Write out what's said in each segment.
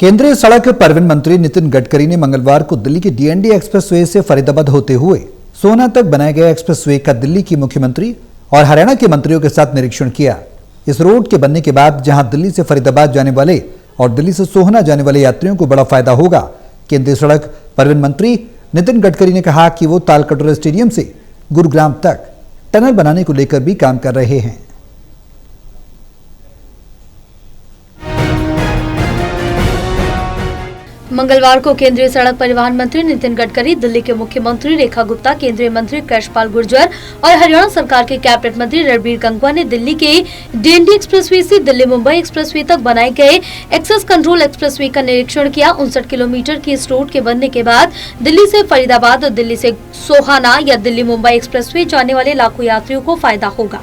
केंद्रीय सड़क परिवहन मंत्री नितिन गडकरी ने मंगलवार को दिल्ली के डीएनडी एक्सप्रेसवे से फरीदाबाद होते हुए सोहना तक बनाए गए एक्सप्रेसवे का दिल्ली की मुख्यमंत्री और हरियाणा के मंत्रियों के साथ निरीक्षण किया। इस रोड के बनने के बाद जहां दिल्ली से फरीदाबाद जाने वाले और दिल्ली से सोहना जाने वाले यात्रियों को बड़ा फायदा होगा। केंद्रीय सड़क परिवहन मंत्री नितिन गडकरी ने कहा कि वो तालकटोरा स्टेडियम से गुरुग्राम तक टनल बनाने को लेकर भी काम कर रहे हैं। मंगलवार को केंद्रीय सड़क परिवहन मंत्री नितिन गडकरी, दिल्ली के मुख्यमंत्री रेखा गुप्ता, केंद्रीय मंत्री कृष्णपाल गुर्जर और हरियाणा सरकार के कैबिनेट मंत्री रणबीर गंगवा ने दिल्ली के डीएनडी एक्सप्रेसवे से दिल्ली मुंबई एक्सप्रेसवे तक बनाए गए एक्सेस कंट्रोल एक्सप्रेसवे का निरीक्षण किया। 59 किलोमीटर की इस रोड के बनने के बाद दिल्ली से फरीदाबाद और दिल्ली से सोहाना या दिल्ली मुंबई एक्सप्रेसवे जाने वाले लाखों यात्रियों को फायदा होगा।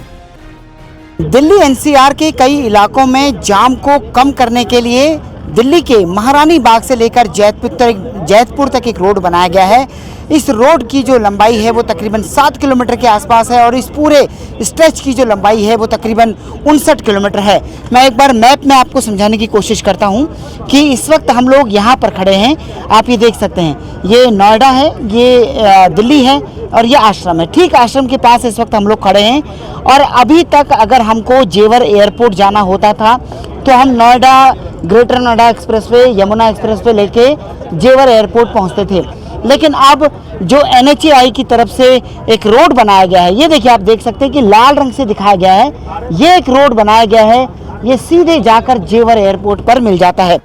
दिल्ली एनसीआर के कई इलाकों में जाम को कम करने के लिए दिल्ली के महारानी बाग से लेकर जैतपुर तक एक रोड बनाया गया है। इस रोड की जो लंबाई है वो तकरीबन 7 किलोमीटर के आसपास है और इस पूरे स्ट्रेच की जो लंबाई है वो तकरीबन 59 किलोमीटर है। मैं एक बार मैप में आपको समझाने की कोशिश करता हूं कि इस वक्त हम लोग यहाँ पर खड़े हैं। आप ये देख सकते हैं, ये नोएडा है, ये दिल्ली है और ये आश्रम है। ठीक आश्रम के पास इस वक्त हम लोग खड़े हैं और अभी तक अगर हमको जेवर एयरपोर्ट जाना होता था तो हम Noida, greater Noida expressway, Yamuna expressway लेके जेवर एयरपोर्ट पहुंचते थे। लेकिन अब जो एनएचएआई की तरफ से एक रोड बनाया गया है, ये देखिए, आप देख सकते हैं कि लाल रंग से दिखाया गया है, ये एक रोड बनाया गया है, ये सीधे जाकर जेवर एयरपोर्ट पर मिल जाता है।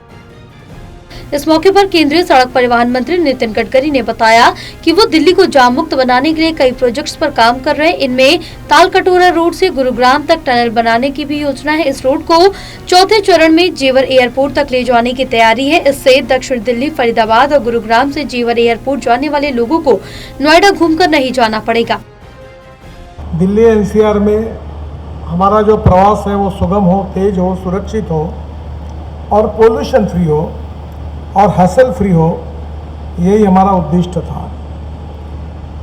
इस मौके पर केंद्रीय सड़क परिवहन मंत्री नितिन गडकरी ने बताया कि वो दिल्ली को जाम मुक्त बनाने के लिए कई प्रोजेक्ट्स पर काम कर रहे हैं। इनमें तालकटोरा रोड से गुरुग्राम तक टनल बनाने की भी योजना है। इस रोड को चौथे चरण में जेवर एयरपोर्ट तक ले जाने की तैयारी है। इससे दक्षिण दिल्ली, फरीदाबाद और गुरुग्राम से जेवर एयरपोर्ट जाने वाले लोगों को नोएडा घूमकर नहीं जाना पड़ेगा। दिल्ली एनसीआर में हमारा जो प्रवास है वो सुगम हो, तेज हो, सुरक्षित हो और पोल्यूशन फ्री हो और हसल फ्री हो, यही हमारा उद्देश्य था।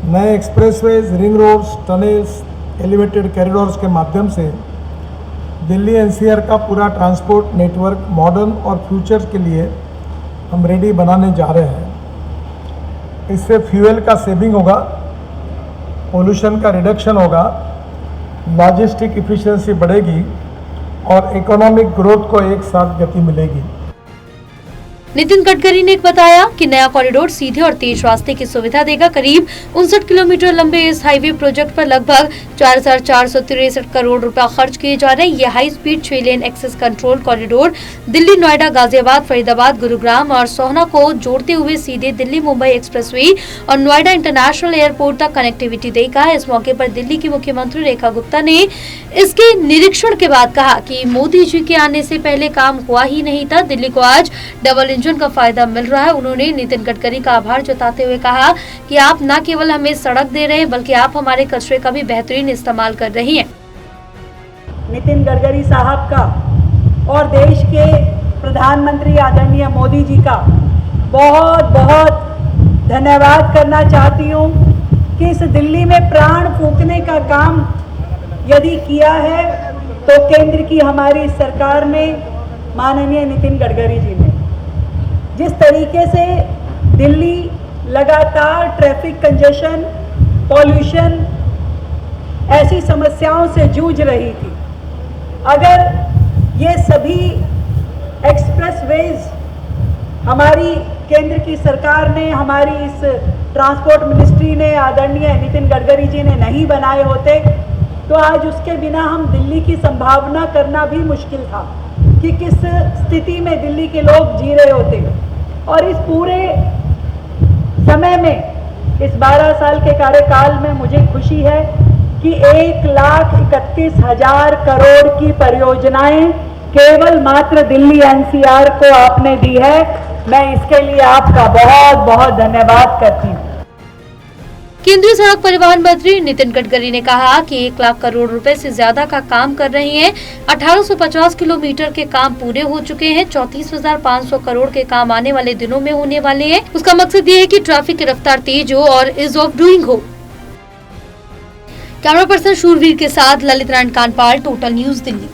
नए expressways, ring roads, tunnels, elevated corridors के माध्यम से दिल्ली एनसीआर का पूरा ट्रांसपोर्ट नेटवर्क मॉडर्न और फ्यूचर के लिए हम रेडी बनाने जा रहे हैं। इससे फ्यूल का सेविंग होगा, पोल्यूशन का रिडक्शन होगा, लॉजिस्टिक इफिशिएंसी बढ़ेगी और इकोनॉमिक ग्रोथ को एक साथ गति मिलेगी। नितिन गडकरी ने बताया कि नया कॉरिडोर सीधे और तेज रास्ते की सुविधा देगा। करीब 59 किलोमीटर लंबे इस हाईवे प्रोजेक्ट पर लगभग 4,463 करोड़ रुपया खर्च किए जा रहे हैं। ये high speed 6 lane access control corridor Delhi, Noida, Ghaziabad, Faridabad, Gurugram और सोहना को जोड़ते हुए सीधे दिल्ली मुंबई एक्सप्रेसवे और नोएडा इंटरनेशनल एयरपोर्ट तक कनेक्टिविटी देगा। इस मौके पर दिल्ली की मुख्यमंत्री रेखा गुप्ता ने इसके निरीक्षण के बाद कहा कि मोदी जी के आने से पहले काम हुआ ही नहीं था। दिल्ली को आज डबल इंजन का फायदा मिल रहा है। उन्होंने नितिन गडकरी का आभार जताते हुए कहा कि आप न केवल हमें सड़क दे रहे हैं बल्कि आप हमारे कचरे का भी बेहतरीन इस्तेमाल कर रही हैं। नितिन गडकरी साहब का और देश के प्रधानमंत्री आदरणीय मोदी जी का बहुत बहुत धन्यवाद करना चाहती हूँ कि इस दिल्ली में प्राण फूंकने का काम यदि किया है तो केंद्र की हमारी सरकार ने, माननीय नितिन गडकरी जी ने, जिस तरीके से दिल्ली लगातार ट्रैफिक कंजेशन, पॉल्यूशन ऐसी समस्याओं से जूझ रही थी, अगर ये सभी एक्सप्रेसवेज हमारी केंद्र की सरकार ने, हमारी इस ट्रांसपोर्ट मिनिस्ट्री ने, आदरणीय नितिन गडकरी जी ने नहीं बनाए होते तो आज उसके बिना हम दिल्ली की संभावना करना भी मुश्किल था कि किस स्थिति में दिल्ली के लोग जी रहे होते। और इस पूरे समय में, इस 12 साल के कार्यकाल में मुझे खुशी है कि 1,31,000 करोड़ की परियोजनाएं केवल मात्र दिल्ली एनसीआर को आपने दी है। मैं इसके लिए आपका बहुत बहुत धन्यवाद करती हूँ। केंद्रीय सड़क परिवहन मंत्री नितिन गडकरी ने कहा कि 1 लाख करोड़ रुपए से ज्यादा का काम कर रही हैं। 1850 किलोमीटर के काम पूरे हो चुके हैं। 34,500 करोड़ के काम आने वाले दिनों में होने वाले हैं। उसका मकसद ये है कि ट्रैफिक की रफ्तार तेज हो और इज ऑफ डूइंग हो। कैमरा पर्सन शूरवीर के साथ ललित नारायण कानपाल, टोटल न्यूज, दिल्ली।